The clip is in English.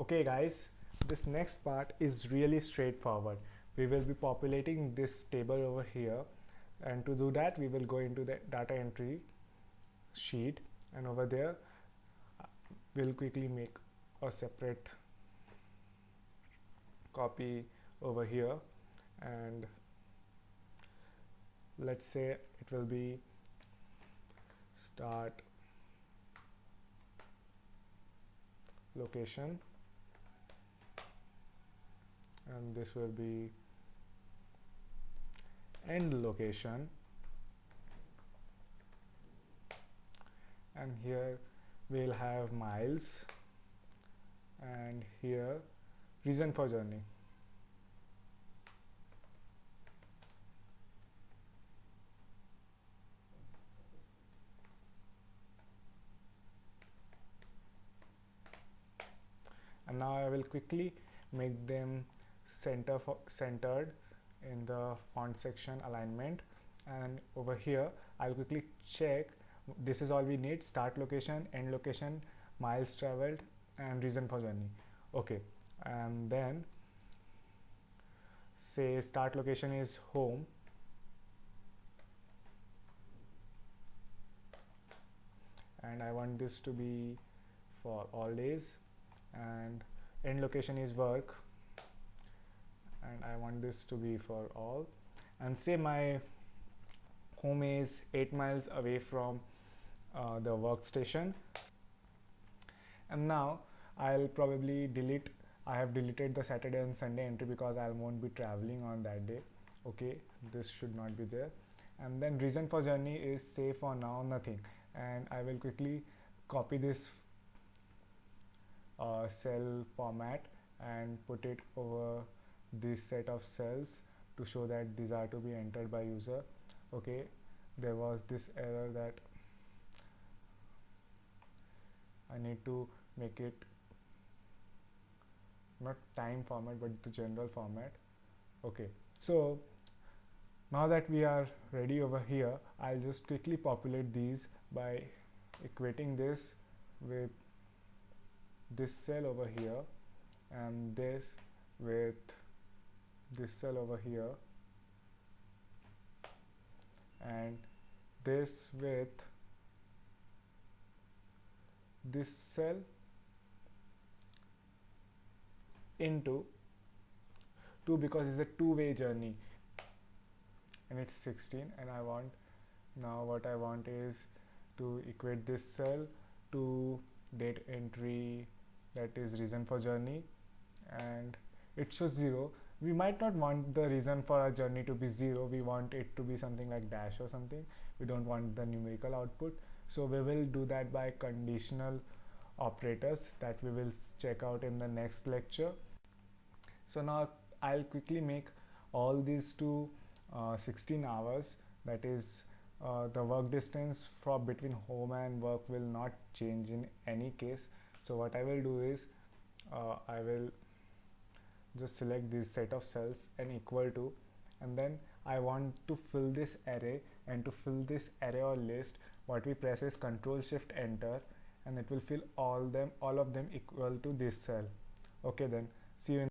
Okay guys, this next part is really straightforward. We will be populating this table over here, and to do that we will go into the data entry sheet, and over there we'll quickly make a separate copy over here, and let's say it will be start location, and this will be end location, and here we'll have miles, and here reason for journey. And now I will quickly make them centered in the font section alignment, and over here I'll quickly check. This is all we need: start location, end location, miles traveled, and reason for journey. Okay, and then say start location is home, and I want this to be for all days, and end location is work, and I want this to be for all, and say my home is 8 miles away from the workstation. And now I'll probably delete. I have deleted the Saturday and Sunday entry because I won't be traveling on that day. Okay, this should not be there. And then reason for journey is say for now nothing, and I will quickly copy this cell format and put it over this set of cells to show that these are to be entered by user. Okay, there was this error that I need to make it not time format but the general format. Okay, so now that we are ready over here, I'll just quickly populate these by equating this with this cell over here, and this with this cell over here, and this with this cell into 2, because it's a two-way journey and it's 16, and I want, now what I want is to equate this cell to date entry, that is reason for journey, and it shows 0. We might not want the reason for our journey to be 0. We want it to be something like dash or something. We don't want the numerical output, so we will do that by conditional operators that we will check out in the next lecture. So now I'll quickly make all these to 16 hours, that is the work distance from between home and work will not change in any case. So what I will do is I will just select this set of cells and equal to, and then I want to fill this array, and to fill this array or list, what we press is Ctrl Shift Enter, and it will fill all of them equal to this cell. Okay, then see you in